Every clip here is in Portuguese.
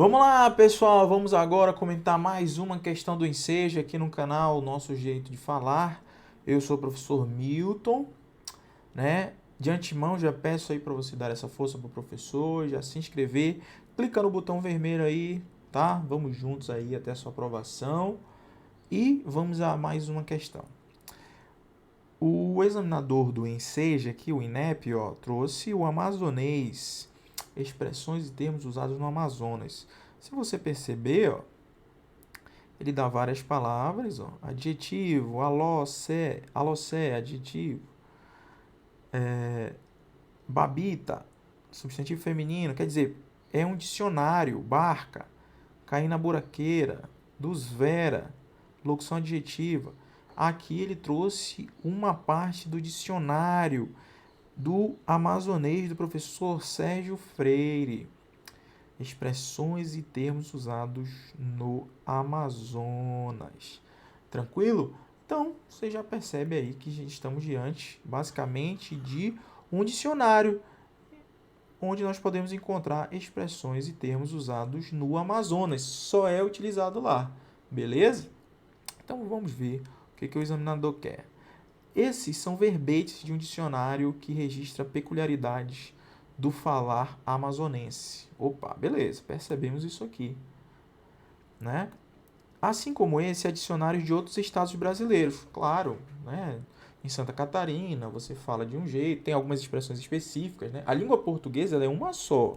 Vamos lá, pessoal, vamos agora comentar mais uma questão do Enseja aqui no canal Nosso Jeito de Falar. Eu sou o professor Milton, né? De antemão já peço aí para você dar essa força pro professor, já se inscrever, clica no botão vermelho aí, tá? Vamos juntos aí até a sua aprovação e vamos a mais uma questão. O examinador do Enseja aqui, o INEP, ó, trouxe o amazonês, expressões e termos usados no Amazonas. Se você perceber, ó, ele dá várias palavras, ó, adjetivo, alossé, adjetivo, babita, substantivo feminino, quer dizer, é um dicionário, barca, cair na buraqueira, dos vera, locução adjetiva. Aqui ele trouxe uma parte do dicionário do amazonês do professor Sérgio Freire. Expressões e termos usados no Amazonas. Tranquilo? Então, você já percebe aí que estamos diante, basicamente, de um dicionário onde nós podemos encontrar expressões e termos usados no Amazonas. Só é utilizado lá. Beleza? Então, vamos ver o que o examinador quer. Esses são verbetes de um dicionário que registra peculiaridades do falar amazonense. Opa, beleza, percebemos isso aqui, né? Assim como esse, há dicionários de outros estados brasileiros. Claro, né? Em Santa Catarina, você fala de um jeito, tem algumas expressões específicas, né? A língua portuguesa ela é uma só,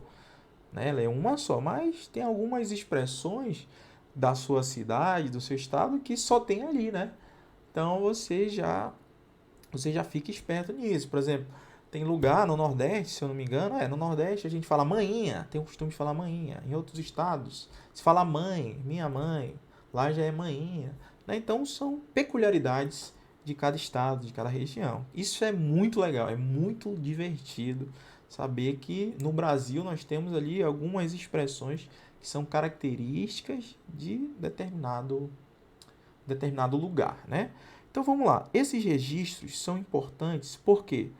né? Ela é uma só, mas tem algumas expressões da sua cidade, do seu estado, que só tem ali, né? Então você já fica esperto nisso. Por exemplo, tem lugar no Nordeste, se eu não me engano, no Nordeste a gente fala manhinha, tem o costume de falar manhinha. Em outros estados, se fala mãe, minha mãe, lá já é manhinha. Né? Então, são peculiaridades de cada estado, de cada região. Isso é muito legal, é muito divertido saber que no Brasil nós temos ali algumas expressões que são características de determinado lugar, né? Então vamos lá. Esses registros são importantes porque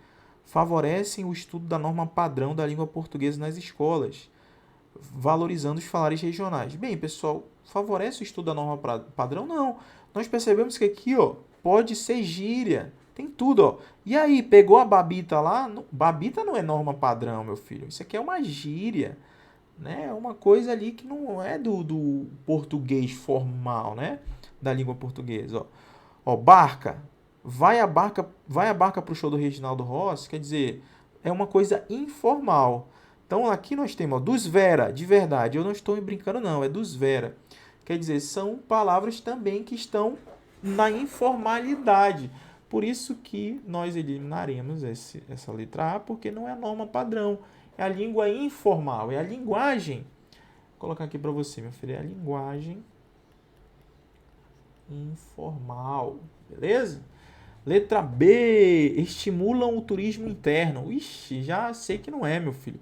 favorecem o estudo da norma padrão da língua portuguesa nas escolas, valorizando os falares regionais. Bem, pessoal, favorece o estudo da norma padrão? Não. Nós percebemos que aqui, ó, pode ser gíria. Tem tudo, ó. E aí, pegou a babita lá? Babita não é norma padrão, meu filho. Isso aqui é uma gíria, né? É uma coisa ali que não é do português formal, né? Da língua portuguesa, ó. Ó, barca. Vai a barca pro show do Reginaldo Rossi, quer dizer, é uma coisa informal. Então aqui nós temos, ó, dos vera, de verdade. Eu não estou brincando não, é dos vera. Quer dizer, são palavras também que estão na informalidade. Por isso que nós eliminaremos essa letra A, porque não é a norma padrão. É a língua informal, é a linguagem. Vou colocar aqui para você, meu filho, é a linguagem informal, beleza? Letra B, estimulam o turismo interno. Ixi, já sei que não é, meu filho.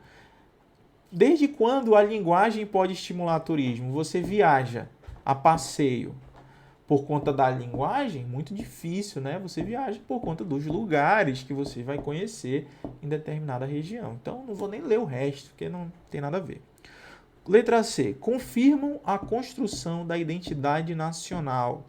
Desde quando a linguagem pode estimular turismo? Você viaja a passeio por conta da linguagem? Muito difícil, né? Você viaja por conta dos lugares que você vai conhecer em determinada região. Então, não vou nem ler o resto, porque não tem nada a ver. Letra C. Confirmam a construção da identidade nacional,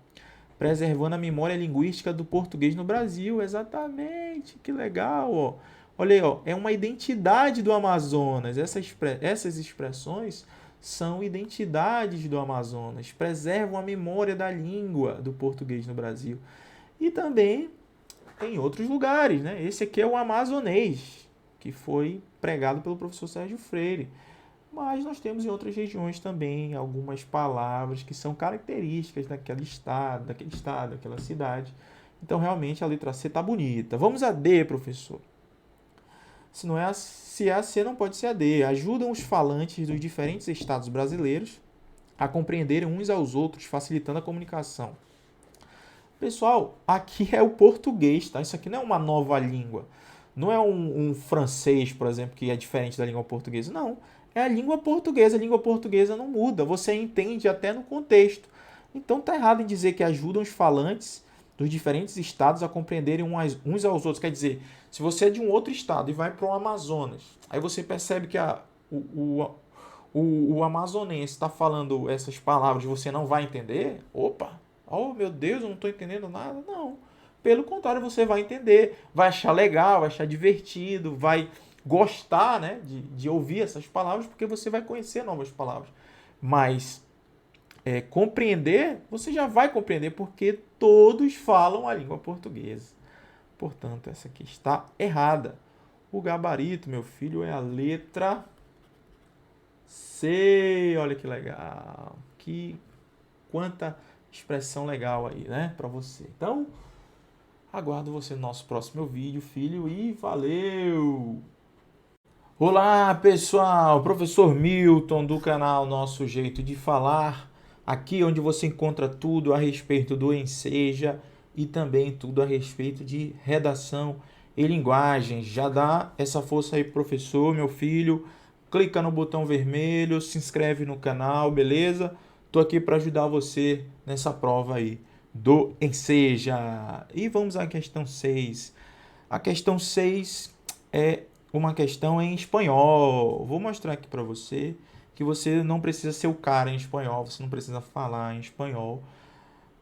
preservando a memória linguística do português no Brasil. Exatamente, que legal, ó. Olha aí, ó, é uma identidade do Amazonas. Essas expressões são identidades do Amazonas, preservam a memória da língua do português no Brasil. E também em outros lugares, né? Esse aqui é o amazonês, que foi pregado pelo professor Sérgio Freire. Mas nós temos em outras regiões também algumas palavras que são características daquele estado, daquela cidade. Então, realmente, a letra C está bonita. Vamos a D, professor. Se é a C, não pode ser a D. Ajudam os falantes dos diferentes estados brasileiros a compreenderem uns aos outros, facilitando a comunicação. Pessoal, aqui é o português, tá? Isso aqui não é uma nova língua. Não é um francês, por exemplo, que é diferente da língua portuguesa. Não. É a língua portuguesa. A língua portuguesa não muda. Você entende até no contexto. Então tá errado em dizer que ajudam os falantes dos diferentes estados a compreenderem uns aos outros. Quer dizer, se você é de um outro estado e vai para o Amazonas, aí você percebe que o amazonense está falando essas palavras, você não vai entender? Opa, oh meu Deus, eu não estou entendendo nada. Não. Pelo contrário, você vai entender, vai achar legal, vai achar divertido, vai gostar, né, de ouvir essas palavras, porque você vai conhecer novas palavras. Mas compreender, você já vai compreender, porque todos falam a língua portuguesa. Portanto, essa aqui está errada. O gabarito, meu filho, é a letra C. Olha que legal. Quanta expressão legal aí, né, para você. Então, aguardo você no nosso próximo vídeo, filho, e valeu! Olá, pessoal! Professor Milton do canal Nosso Jeito de Falar, aqui onde você encontra tudo a respeito do Enseja e também tudo a respeito de redação e linguagem. Já dá essa força aí, professor, meu filho. Clica no botão vermelho, se inscreve no canal, beleza? Tô aqui para ajudar você nessa prova aí do Enseja. E vamos à questão 6. A questão 6 é uma questão em espanhol. Vou mostrar aqui para você que você não precisa ser o cara em espanhol, você não precisa falar em espanhol.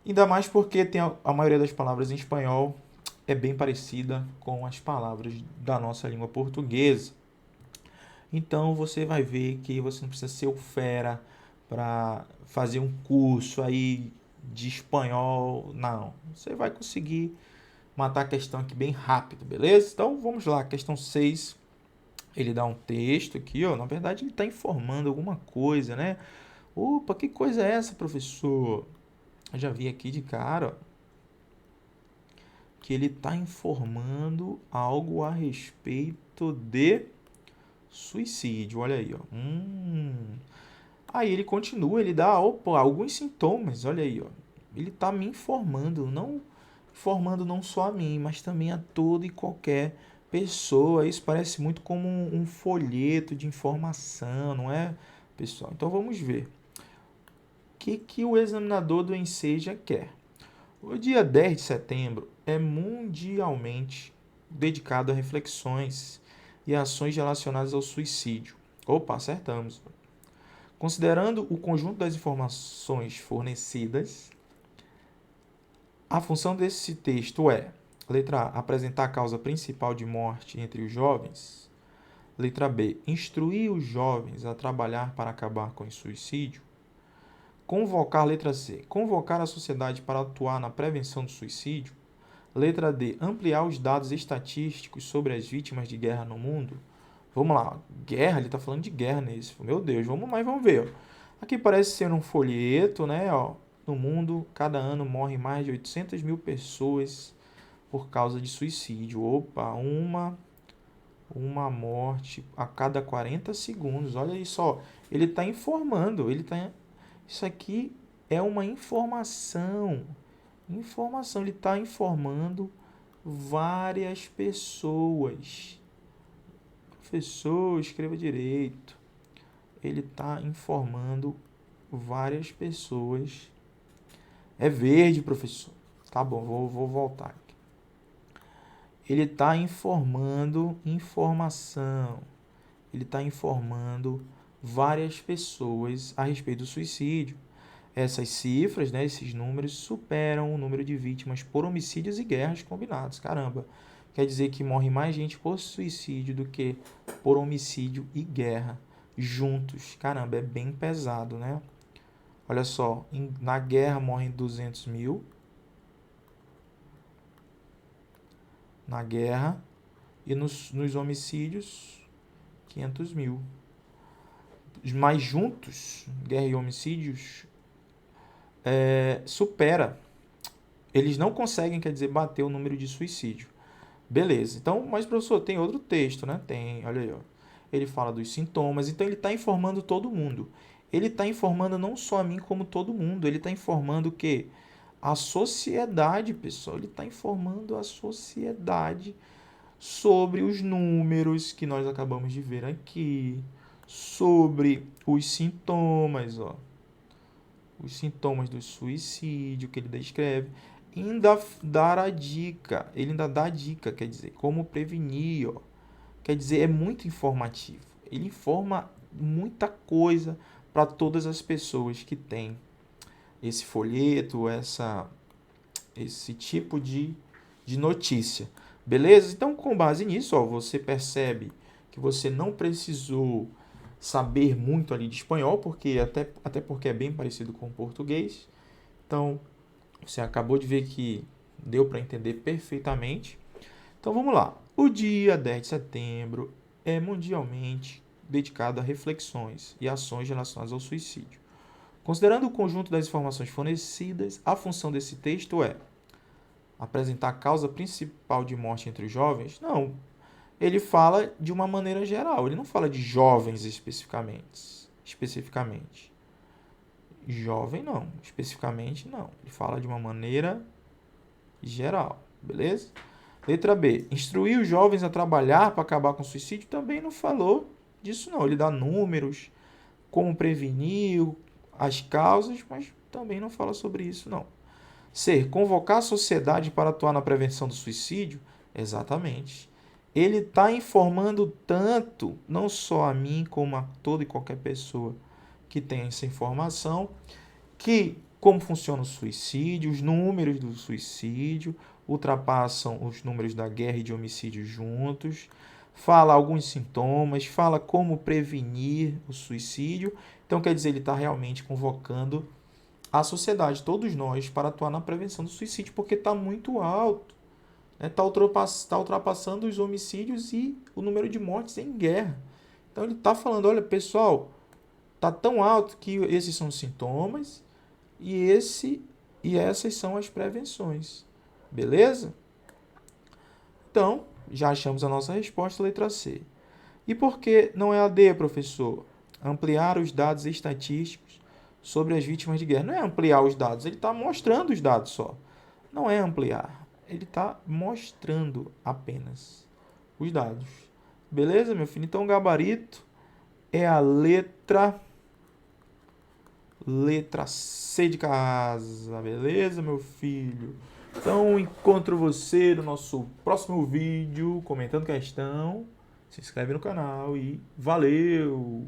Ainda mais porque tem a maioria das palavras em espanhol é bem parecida com as palavras da nossa língua portuguesa. Então você vai ver que você não precisa ser o fera para fazer um curso aí de espanhol, não. Você vai conseguir matar a questão aqui bem rápido, beleza? Então vamos lá, questão 6. Ele dá um texto aqui, ó. Na verdade, ele está informando alguma coisa, né? Opa, que coisa é essa, professor? Eu já vi aqui de cara, ó, que ele está informando algo a respeito de suicídio. Olha aí, ó. Aí ele continua, ele dá, opa, alguns sintomas. Olha aí, ó. Ele está me informando não só a mim, mas também a toda e qualquer pessoa. Isso parece muito como um folheto de informação, não é, pessoal? Então vamos ver. O que o examinador do Enseja quer? O dia 10 de setembro é mundialmente dedicado a reflexões e ações relacionadas ao suicídio. Opa, acertamos. Considerando o conjunto das informações fornecidas, a função desse texto é: letra A, apresentar a causa principal de morte entre os jovens. Letra B, instruir os jovens a trabalhar para acabar com o suicídio. Convocar, letra C, convocar a sociedade para atuar na prevenção do suicídio. Letra D, ampliar os dados estatísticos sobre as vítimas de guerra no mundo. Vamos lá, guerra, ele está falando de guerra nesse. Meu Deus, vamos lá e vamos ver. Ó. Aqui parece ser um folheto, né? Ó. No mundo, cada ano morrem mais de 800 mil pessoas por causa de suicídio. Opa, uma morte a cada 40 segundos. Olha isso, ó. Ele está informando, isso aqui é uma informação. Ele está informando várias pessoas. Professor, escreva direito. Ele está informando várias pessoas. É verde, professor. Tá bom, vou voltar aqui. Ele está informando informação. Ele está informando várias pessoas a respeito do suicídio. Essas cifras, né, esses números, superam o número de vítimas por homicídios e guerras combinados. Caramba, quer dizer que morre mais gente por suicídio do que por homicídio e guerra juntos. Caramba, é bem pesado, né? Olha só, na guerra morrem 200 mil. Na guerra. E nos homicídios, 500 mil. Mas juntos, guerra e homicídios, supera. Eles não conseguem, quer dizer, bater o número de suicídio. Beleza. Então, mas professor, tem outro texto, né? Tem, olha aí, ó. Ele fala dos sintomas, então ele está informando todo mundo. Ele está informando não só a mim, como todo mundo. Ele está informando o quê? A sociedade, pessoal. Ele está informando a sociedade sobre os números que nós acabamos de ver aqui, sobre os sintomas, ó. Os sintomas do suicídio que ele descreve. Ainda dar a dica, ele ainda dá a dica, quer dizer, como prevenir, ó. Quer dizer, é muito informativo. Ele informa muita coisa para todas as pessoas que têm esse folheto, esse tipo de notícia. Beleza? Então, com base nisso, ó, você percebe que você não precisou saber muito ali de espanhol, porque até porque é bem parecido com o português. Então, você acabou de ver que deu para entender perfeitamente. Então, vamos lá. O dia 10 de setembro é mundialmente dedicado a reflexões e ações relacionadas ao suicídio. Considerando o conjunto das informações fornecidas, a função desse texto é apresentar a causa principal de morte entre os jovens? Não. Ele fala de uma maneira geral. Ele não fala de jovens especificamente. Jovem não. Especificamente não. Ele fala de uma maneira geral. Beleza? Letra B. Instruir os jovens a trabalhar para acabar com o suicídio também não falou disso não. Ele dá números, como prevenir, as causas, mas também não fala sobre isso não. C. Convocar a sociedade para atuar na prevenção do suicídio? Exatamente. Ele está informando tanto, não só a mim, como a toda e qualquer pessoa que tem essa informação, que como funciona o suicídio, os números do suicídio, ultrapassam os números da guerra e de homicídio juntos, fala alguns sintomas, fala como prevenir o suicídio. Então, quer dizer, ele está realmente convocando a sociedade, todos nós, para atuar na prevenção do suicídio, porque está muito alto. Está ultrapassando os homicídios e o número de mortes em guerra. Então ele está falando, olha pessoal, está tão alto que esses são os sintomas e essas são as prevenções. Beleza? Então, já achamos a nossa resposta, letra C. E por que não é a D, professor? Ampliar os dados estatísticos sobre as vítimas de guerra. Não é ampliar os dados, ele está mostrando os dados só. Não é ampliar, ele está mostrando apenas os dados. Beleza, meu filho? Então, o gabarito é a letra C de casa. Beleza, meu filho? Então, encontro você no nosso próximo vídeo, comentando questão. Se inscreve no canal e valeu!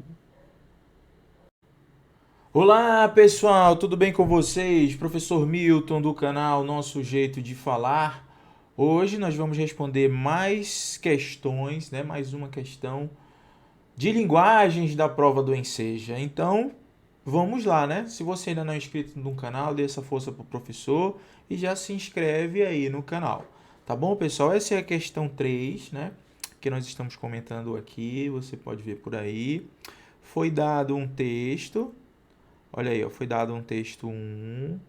Olá pessoal, tudo bem com vocês? Professor Milton do canal Nosso Jeito de Falar. Hoje nós vamos responder mais questões, né? Mais uma questão de linguagens da prova do Enseja. Então, vamos lá, né? Se você ainda não é inscrito no canal, dê essa força pro professor e já se inscreve aí no canal. Tá bom, pessoal? Essa é a questão 3, né? Que nós estamos comentando aqui, você pode ver por aí. Foi dado um texto. Olha aí, ó, foi dado um texto 1,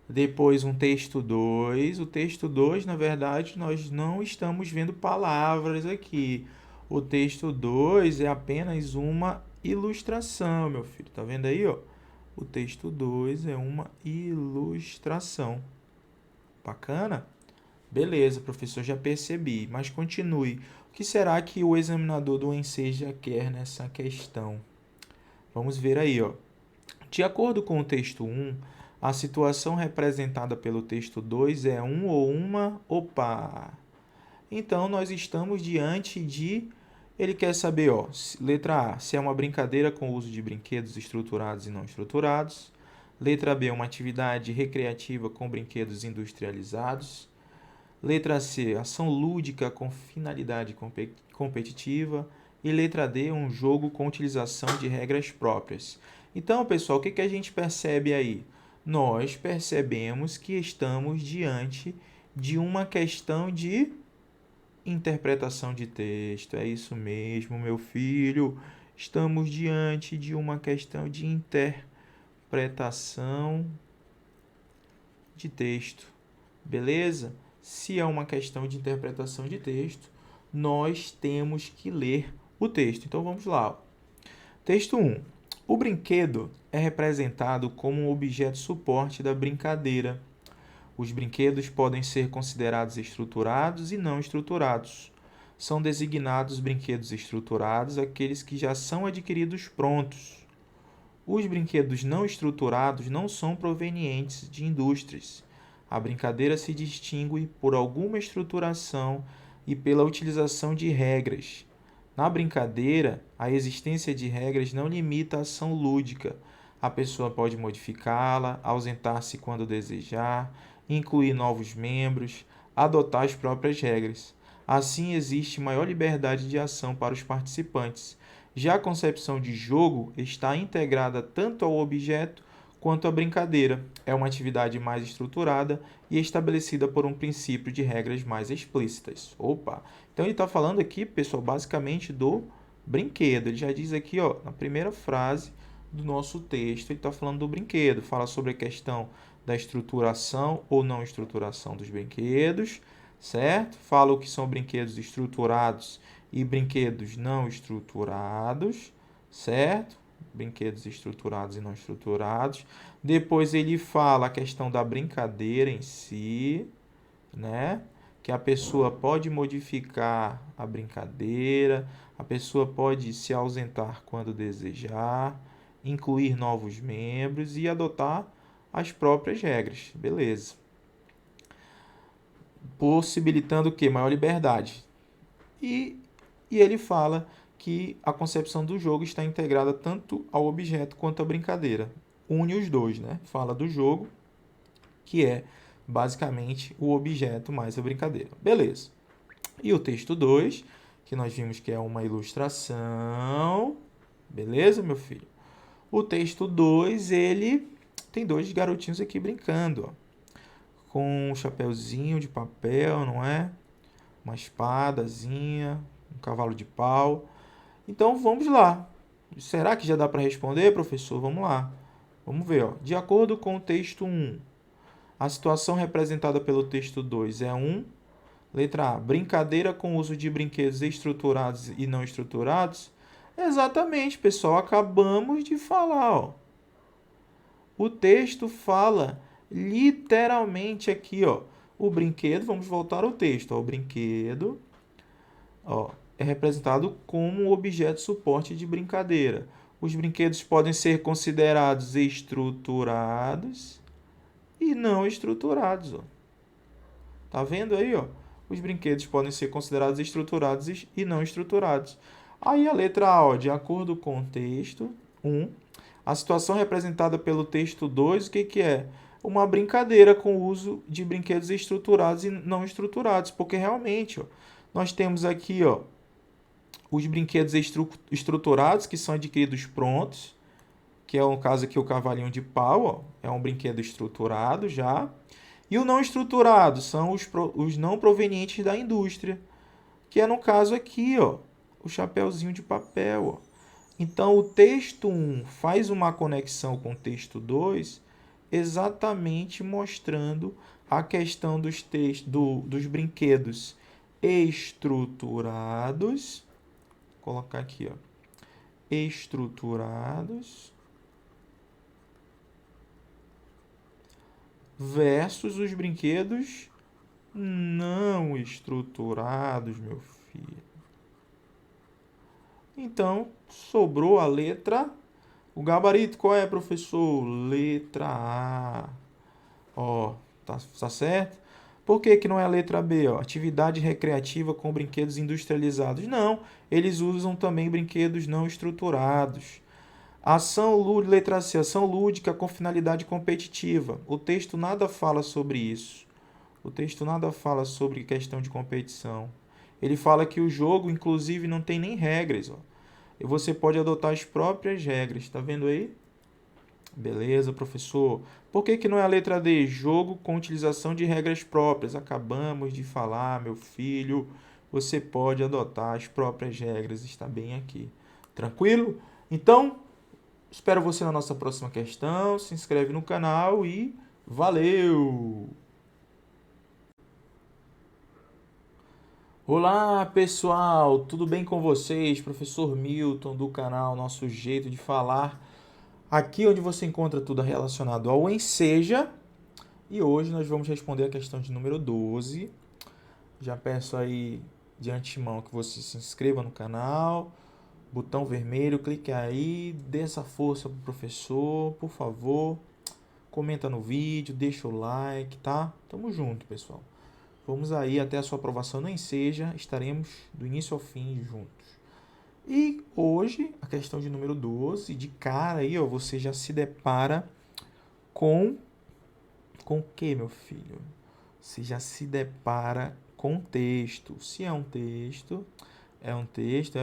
depois um texto 2. O texto 2, na verdade, nós não estamos vendo palavras aqui. O texto 2 é apenas uma ilustração, meu filho. Tá vendo aí, ó? O texto 2 é uma ilustração. Bacana? Beleza, professor, já percebi. Mas continue. O que será que o examinador do Enseja quer nessa questão? Vamos ver aí, ó. De acordo com o texto 1, a situação representada pelo texto 2 é um ou uma par. Então, nós estamos diante de... Ele quer saber, ó, letra A, se é uma brincadeira com o uso de brinquedos estruturados e não estruturados. Letra B, uma atividade recreativa com brinquedos industrializados. Letra C, ação lúdica com finalidade competitiva. E letra D, um jogo com utilização de regras próprias. Então, pessoal, o que a gente percebe aí? Nós percebemos que estamos diante de uma questão de interpretação de texto. É isso mesmo, meu filho. Estamos diante de uma questão de interpretação de texto. Beleza? Se é uma questão de interpretação de texto, nós temos que ler o texto. Então, vamos lá. Texto 1. O brinquedo é representado como um objeto suporte da brincadeira. Os brinquedos podem ser considerados estruturados e não estruturados. São designados brinquedos estruturados aqueles que já são adquiridos prontos. Os brinquedos não estruturados não são provenientes de indústrias. A brincadeira se distingue por alguma estruturação e pela utilização de regras. Na brincadeira, a existência de regras não limita a ação lúdica. A pessoa pode modificá-la, ausentar-se quando desejar, incluir novos membros, adotar as próprias regras. Assim, existe maior liberdade de ação para os participantes. Já a concepção de jogo está integrada tanto ao objeto quanto à brincadeira. É uma atividade mais estruturada e estabelecida por um princípio de regras mais explícitas. Opa! Então ele está falando aqui, pessoal, basicamente do brinquedo. Ele já diz aqui, ó, na primeira frase do nosso texto, ele está falando do brinquedo. Fala sobre a questão da estruturação ou não estruturação dos brinquedos, certo? Fala o que são brinquedos estruturados e brinquedos não estruturados, certo? Brinquedos estruturados e não estruturados. Depois ele fala a questão da brincadeira em si, né? Que a pessoa pode modificar a brincadeira, a pessoa pode se ausentar quando desejar, incluir novos membros e adotar as próprias regras. Beleza. Possibilitando o quê? Maior liberdade. E ele fala que a concepção do jogo está integrada tanto ao objeto quanto à brincadeira. Une os dois, né? Fala do jogo, que é basicamente o objeto mais a brincadeira. Beleza. E o texto 2, que nós vimos que é uma ilustração. Beleza, meu filho? O texto 2, ele tem dois garotinhos aqui brincando, ó, com um chapeuzinho de papel, não é? Uma espadazinha, um cavalo de pau. Então vamos lá. Será que já dá para responder, professor? Vamos lá. Vamos ver, ó. De acordo com o texto 1, a situação representada pelo texto 2 é 1. Letra A. Brincadeira com uso de brinquedos estruturados e não estruturados. Exatamente, pessoal. Acabamos de falar, ó. O texto fala literalmente aqui, ó. O brinquedo, vamos voltar ao texto, ó. O brinquedo, ó, é representado como um objeto suporte de brincadeira. Os brinquedos podem ser considerados estruturados e não estruturados, ó. Tá vendo aí, ó? Os brinquedos podem ser considerados estruturados e não estruturados. Aí a letra A, ó, de acordo com o texto 1, a situação representada pelo texto 2, o que que é? Uma brincadeira com o uso de brinquedos estruturados e não estruturados, porque realmente, ó, nós temos aqui, ó, os brinquedos estruturados, que são adquiridos prontos, que é o caso aqui o cavalinho de pau, ó, é um brinquedo estruturado já. E o não estruturado são os não provenientes da indústria, que é no caso aqui, ó, o chapeuzinho de papel, ó. Então, o texto 1 faz uma conexão com o texto 2, exatamente mostrando a questão dos brinquedos estruturados. Vou colocar aqui, ó, estruturados versus os brinquedos não estruturados, meu filho. Então, sobrou a letra. O gabarito qual é, professor? Letra A. Ó, tá certo? Por que que não é a letra B? Ó? Atividade recreativa com brinquedos industrializados. Não, eles usam também brinquedos não estruturados. Letra C, ação lúdica com finalidade competitiva. O texto nada fala sobre isso. O texto nada fala sobre questão de competição. Ele fala que o jogo, inclusive, não tem nem regras, ó. E você pode adotar as próprias regras. Tá vendo aí? Beleza, professor. Por que que não é a letra D? Jogo com utilização de regras próprias. Acabamos de falar, meu filho. Você pode adotar as próprias regras. Está bem aqui. Tranquilo? Então, espero você na nossa próxima questão. Se inscreve no canal e valeu! Olá, pessoal! Tudo bem com vocês? Professor Milton do canal Nosso Jeito de Falar. Aqui onde você encontra tudo relacionado ao Enseja. E hoje nós vamos responder a questão de número 12. Já peço aí de antemão que você se inscreva no canal. Botão vermelho, clique aí, dê essa força pro professor, por favor. Comenta no vídeo, deixa o like, tá? Tamo junto, pessoal. Vamos aí até a sua aprovação no Enseja. Estaremos do início ao fim juntos. E hoje, a questão de número 12, de cara aí, ó, você já se depara com o que, meu filho? Você já se depara com texto. Se é um texto,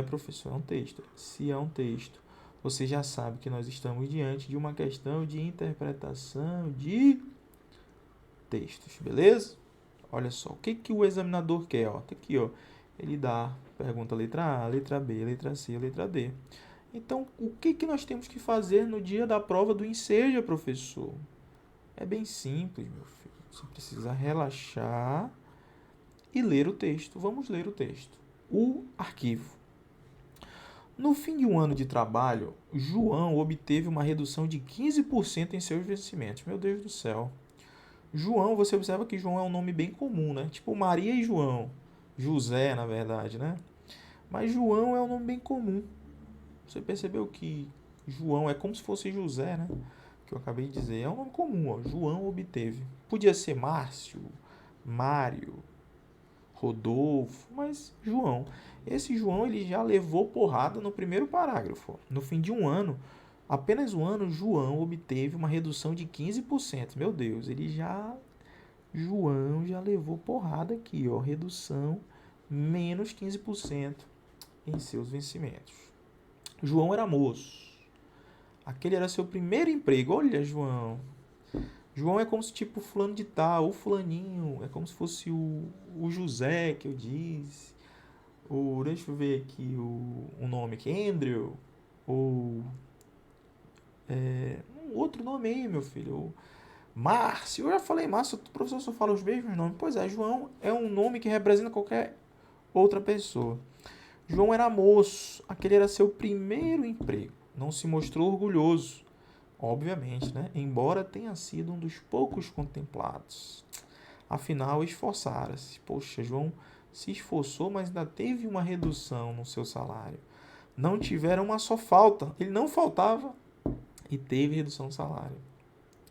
professor, é um texto. Se é um texto, você já sabe que nós estamos diante de uma questão de interpretação de textos, beleza? Olha só, o que que o examinador quer, ó? Tá aqui, ó. Ele dá, pergunta letra A, letra B, letra C, letra D. Então, o que que nós temos que fazer no dia da prova do Enseja, professor? É bem simples, meu filho. Você precisa relaxar e ler o texto. Vamos ler o texto. O arquivo. No fim de um ano de trabalho, João obteve uma redução de 15% em seus vencimentos. Meu Deus do céu. João, você observa que João é um nome bem comum, né? Tipo Maria e João. José, na verdade, né? Mas João é um nome bem comum. Você percebeu que João é como se fosse José, né? Que eu acabei de dizer. É um nome comum, ó. João obteve. Podia ser Márcio, Mário, Rodolfo, mas João. Esse João ele já levou porrada no primeiro parágrafo. No fim de um ano, apenas um ano, João obteve uma redução de 15%. Meu Deus, João já levou porrada aqui, ó. Redução menos 15% em seus vencimentos. João era moço. Aquele era seu primeiro emprego. Olha, João. João é como se tipo fulano de tal, o fulaninho. É como se fosse o José que eu disse. Deixa eu ver aqui o nome aqui. Andrew. Ou um outro nome aí, meu filho. Márcio. Eu já falei Márcio, o professor só fala os mesmos nomes. Pois é, João é um nome que representa qualquer outra pessoa. João era moço. Aquele era seu primeiro emprego. Não se mostrou orgulhoso. Obviamente, né? Embora tenha sido um dos poucos contemplados. Afinal, esforçara-se. Poxa, João se esforçou, mas ainda teve uma redução no seu salário. Não tiveram uma só falta. Ele não faltava e teve redução no salário.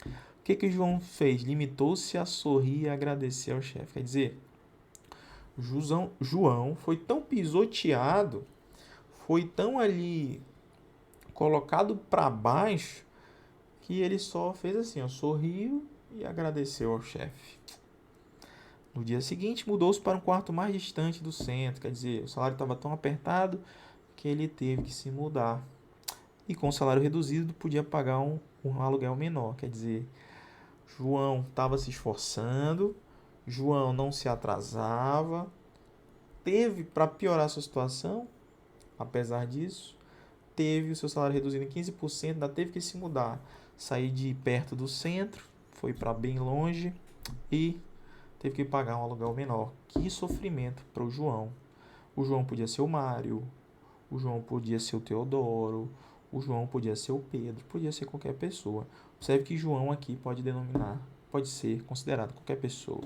O que que João fez? Limitou-se a sorrir e agradecer ao chefe. Quer dizer, João foi tão pisoteado, foi tão ali colocado para baixo, que ele só fez assim, ó, sorriu e agradeceu ao chefe. No dia seguinte, mudou-se para um quarto mais distante do centro, quer dizer, o salário estava tão apertado que ele teve que se mudar. E com o salário reduzido, podia pagar um aluguel menor, quer dizer, João estava se esforçando, João não se atrasava, teve, para piorar a sua situação, apesar disso, teve o seu salário reduzido em 15%, ainda teve que se mudar, sair de perto do centro, foi para bem longe e teve que pagar um aluguel menor. Que sofrimento para o João. O João podia ser o Mário, o João podia ser o Teodoro, o João podia ser o Pedro, podia ser qualquer pessoa. Observe que João aqui pode ser considerado qualquer pessoa.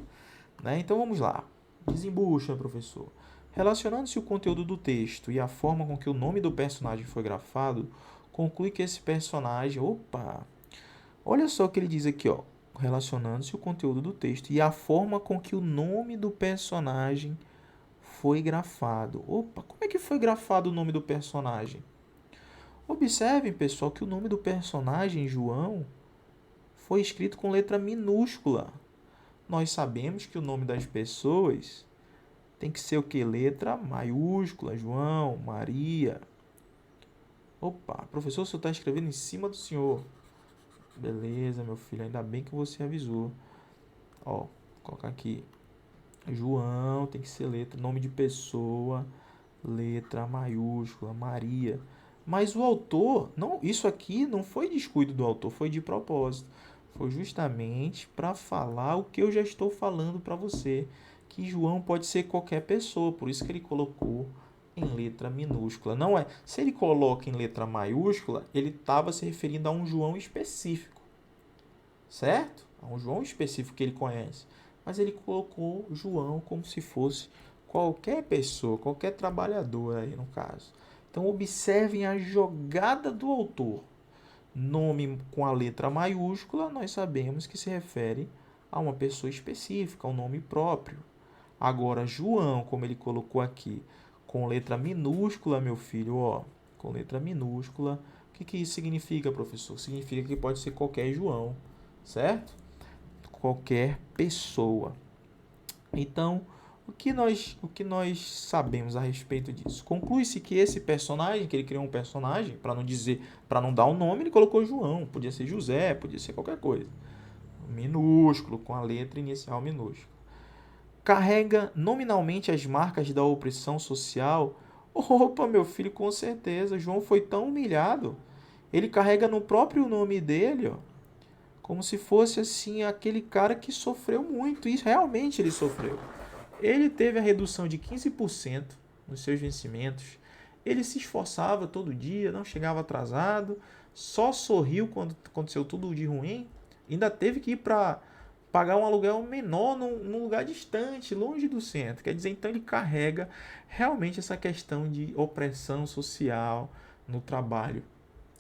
Né? Então vamos lá. Desembucha, professor. Relacionando-se o conteúdo do texto e a forma com que o nome do personagem foi grafado, conclui que esse personagem... Opa! Olha só o que ele diz aqui, ó. Relacionando-se o conteúdo do texto e a forma com que o nome do personagem foi grafado. Opa, como é que foi grafado o nome do personagem? Observem, pessoal, que o nome do personagem, João, foi escrito com letra minúscula. Nós sabemos que o nome das pessoas tem que ser o que? Letra maiúscula. João, Maria. Opa, professor, o senhor está escrevendo em cima do senhor. Beleza, meu filho, ainda bem que você avisou. Ó, vou colocar aqui. João tem que ser letra, nome de pessoa, letra maiúscula, Maria. Mas o autor, não, isso aqui não foi descuido do autor, foi de propósito. Foi justamente para falar o que eu já estou falando para você, que João pode ser qualquer pessoa, por isso que ele colocou em letra minúscula. Não é, se ele coloca em letra maiúscula, ele estava se referindo a um João específico, certo? A um João específico que ele conhece. Mas ele colocou João como se fosse qualquer pessoa, qualquer trabalhador aí no caso. Então observem a jogada do autor. Nome com a letra maiúscula, nós sabemos que se refere a uma pessoa específica, a um nome próprio. Agora, João, como ele colocou aqui, com letra minúscula, meu filho, ó, com letra minúscula. O que isso significa, professor? Significa que pode ser qualquer João, certo? Qualquer pessoa. Então, o que nós sabemos a respeito disso? Conclui-se que esse personagem, que ele criou um personagem, para não dar um nome, ele colocou João. Podia ser José, podia ser qualquer coisa. Minúsculo, com a letra inicial minúscula. Carrega nominalmente as marcas da opressão social. Opa, meu filho, com certeza. João foi tão humilhado. Ele carrega no próprio nome dele, ó, como se fosse assim aquele cara que sofreu muito. E realmente ele sofreu. Ele teve a redução de 15% nos seus vencimentos. Ele se esforçava todo dia, não chegava atrasado, só sorriu quando aconteceu tudo de ruim. Ainda teve que ir para pagar um aluguel menor num lugar distante, longe do centro. Quer dizer, então ele carrega realmente essa questão de opressão social no trabalho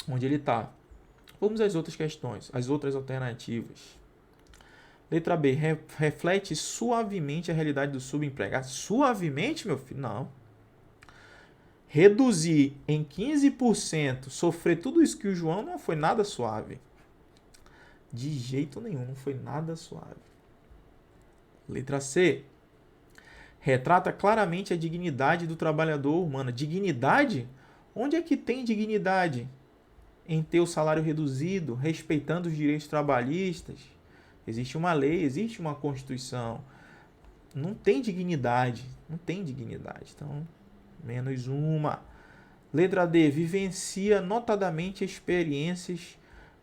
onde ele está. Vamos às outras questões, às outras alternativas. Letra B, reflete suavemente a realidade do subempregado. Suavemente, meu filho? Não. Reduzir em 15%, sofrer tudo isso que o João, não foi nada suave. De jeito nenhum, não foi nada suave. Letra C. Retrata claramente a dignidade do trabalhador humano. Dignidade? Onde é que tem dignidade? Em ter o salário reduzido, respeitando os direitos trabalhistas. Existe uma lei, existe uma Constituição. Não tem dignidade. Não tem dignidade. Então, menos uma. Letra D. Vivencia notadamente experiências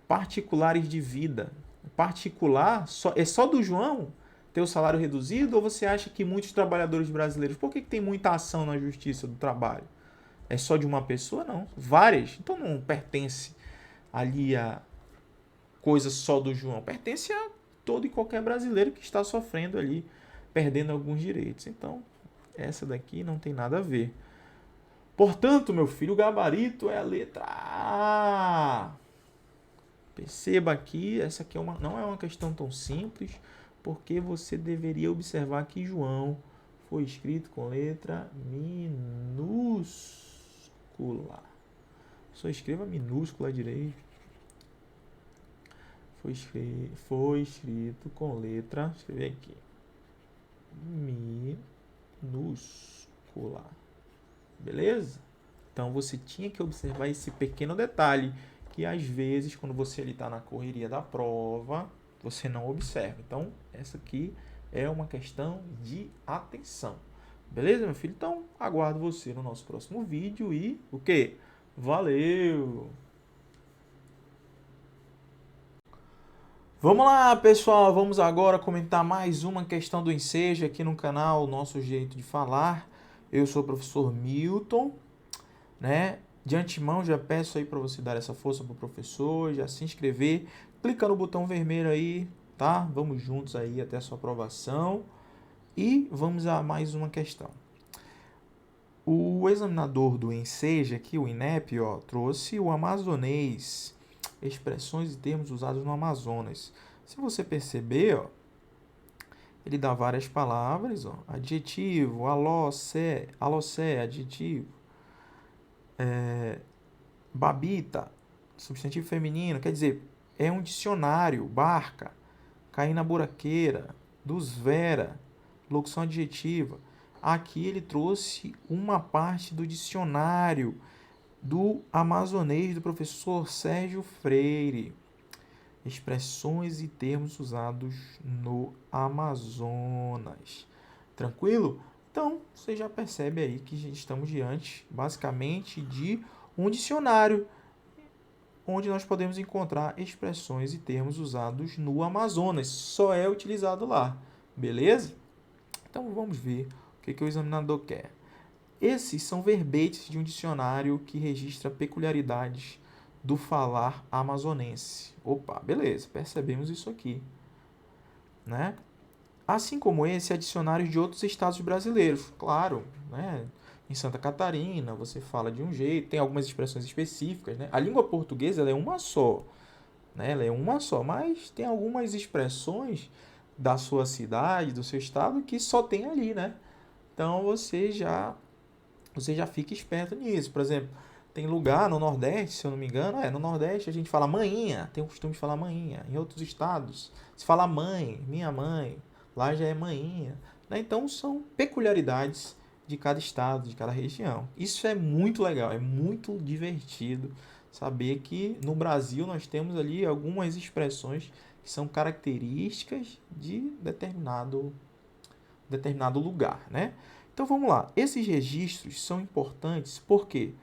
particulares de vida. Particular? É só do João ter o salário reduzido? Ou você acha que muitos trabalhadores brasileiros... Por que tem muita ação na justiça do trabalho? É só de uma pessoa? Não. Várias. Então não pertence ali a coisa só do João. Pertence a todo e qualquer brasileiro que está sofrendo ali, perdendo alguns direitos. Então, essa daqui não tem nada a ver. Portanto, meu filho, o gabarito é a letra A. Perceba aqui, essa aqui não é uma questão tão simples, porque você deveria observar que João foi escrito com letra minúscula. Só escreva minúscula direito. Foi escrito com letra, deixa eu escrever aqui, minúscula. Beleza? Então você tinha que observar esse pequeno detalhe, que às vezes, quando você está na correria da prova, você não observa. Então, essa aqui é uma questão de atenção. Beleza, meu filho? Então, aguardo você no nosso próximo vídeo e o quê? Valeu! Vamos lá, pessoal! Vamos agora comentar mais uma questão do Enseja aqui no canal Nosso Jeito de Falar. Eu sou o professor Milton, né? De antemão, já peço aí para você dar essa força pro professor, já se inscrever, clica no botão vermelho aí, tá? Vamos juntos aí até a sua aprovação. E vamos a mais uma questão. O examinador do Enseja aqui, o INEP, ó, trouxe o amazonês, expressões e termos usados no Amazonas. Se você perceber, ó, ele dá várias palavras, ó, adjetivo, alossé, adjetivo, babita, substantivo feminino, quer dizer, é um dicionário, barca, cair na buraqueira, dos vera, locução adjetiva. Aqui ele trouxe uma parte do dicionário do amazonês do professor Sérgio Freire. Expressões e termos usados no Amazonas. Tranquilo? Então, você já percebe aí que estamos diante, basicamente, de um dicionário onde nós podemos encontrar expressões e termos usados no Amazonas. Só é utilizado lá. Beleza? Então, vamos ver o que o examinador quer. Esses são verbetes de um dicionário que registra peculiaridades do falar amazonense. Opa, beleza, percebemos isso aqui, né? Assim como esse, há dicionários de outros estados brasileiros. Claro, né? Em Santa Catarina, você fala de um jeito, tem algumas expressões específicas, né? A língua portuguesa ela é uma só, né? Ela é uma só, mas tem algumas expressões da sua cidade, do seu estado, que só tem ali, né? Então, você já você já fica esperto nisso. Por exemplo, tem lugar no Nordeste, se eu não me engano, no Nordeste a gente fala manhinha, tem o costume de falar manhinha. Em outros estados, se fala mãe, minha mãe, lá já é manhinha. Né? Então, são peculiaridades de cada estado, de cada região. Isso é muito legal, é muito divertido saber que no Brasil nós temos ali algumas expressões que são características de determinado lugar, né? Então vamos lá. Esses registros são importantes porque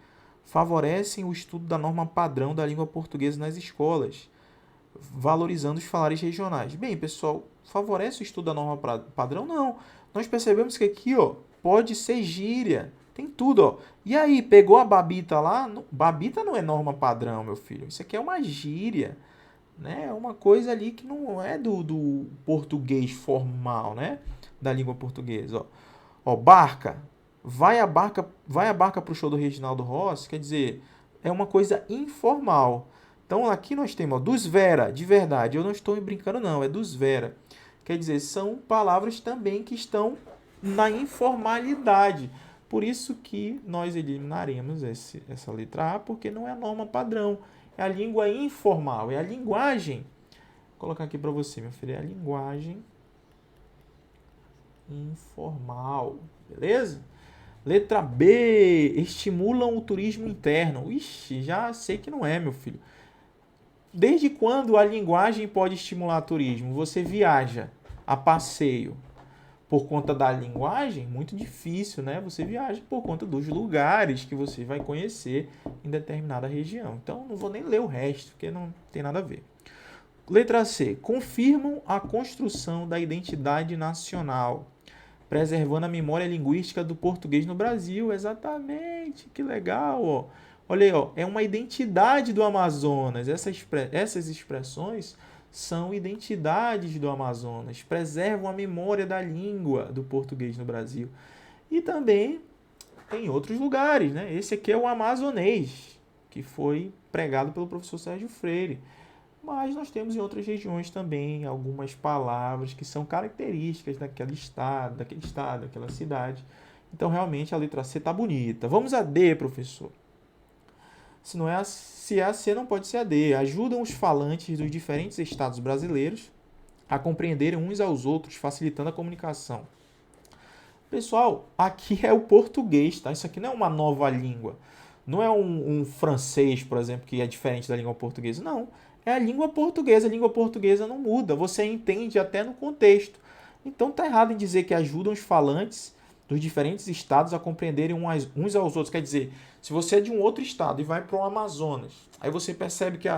favorecem o estudo da norma padrão da língua portuguesa nas escolas, valorizando os falares regionais. Bem, pessoal, favorece o estudo da norma padrão? Não. Nós percebemos que aqui, ó, pode ser gíria. Tem tudo, ó. E aí, pegou a babita lá? Babita não é norma padrão, meu filho. Isso aqui é uma gíria, né? É uma coisa ali que não é do português formal, né? Da língua portuguesa, ó. Ó, barca. Vai a barca pro show do Reginaldo Rossi, quer dizer, é uma coisa informal. Então aqui nós temos, ó, dos Vera, de verdade. Eu não estou brincando não, é dos Vera. Quer dizer, são palavras também que estão na informalidade. Por isso que nós eliminaremos essa letra A, porque não é a norma padrão. É a língua informal, é a linguagem. Vou colocar aqui para você, meu filho, é a linguagem informal, beleza? Letra B, estimulam o turismo interno. Ixi, já sei que não é, meu filho. Desde quando a linguagem pode estimular turismo? Você viaja a passeio por conta da linguagem? Muito difícil, né? Você viaja por conta dos lugares que você vai conhecer em determinada região. Então, não vou nem ler o resto, porque não tem nada a ver. Letra C. Confirmam a construção da identidade nacional, preservando a memória linguística do português no Brasil. Exatamente, que legal, ó. Olha aí, ó, é uma identidade do Amazonas. Essas expressões são identidades do Amazonas, preservam a memória da língua do português no Brasil. E também em outros lugares, né? Esse aqui é o amazonês, que foi pregado pelo professor Sérgio Freire. Mas nós temos em outras regiões também algumas palavras que são características daquele estado, daquela cidade. Então, realmente, a letra C está bonita. Vamos a D, professor. Se é a C, não pode ser a D. Ajudam os falantes dos diferentes estados brasileiros a compreenderem uns aos outros, facilitando a comunicação. Pessoal, aqui é o português, tá? Isso aqui não é uma nova língua. Não é um francês, por exemplo, que é diferente da língua portuguesa. Não. É a língua portuguesa. A língua portuguesa não muda. Você entende até no contexto. Então tá errado em dizer que ajudam os falantes dos diferentes estados a compreenderem uns aos outros. Quer dizer, se você é de um outro estado e vai para o Amazonas, aí você percebe que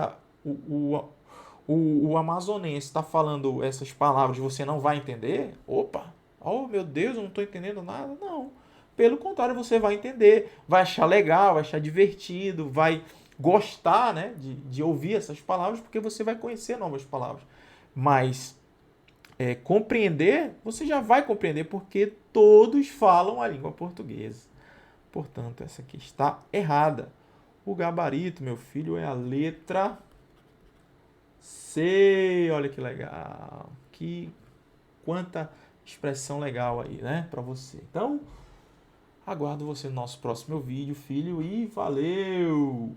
o amazonense está falando essas palavras e você não vai entender. Opa! Oh, meu Deus, eu não estou entendendo nada. Não. Pelo contrário, você vai entender, vai achar legal, vai achar divertido, vai gostar, né, de ouvir essas palavras, porque você vai conhecer novas palavras. Mas compreender, você já vai compreender, porque todos falam a língua portuguesa. Portanto, essa aqui está errada. O gabarito, meu filho, é a letra C. Olha que legal. Quanta expressão legal aí, né, para você. Então, aguardo você no nosso próximo vídeo, filho, e valeu!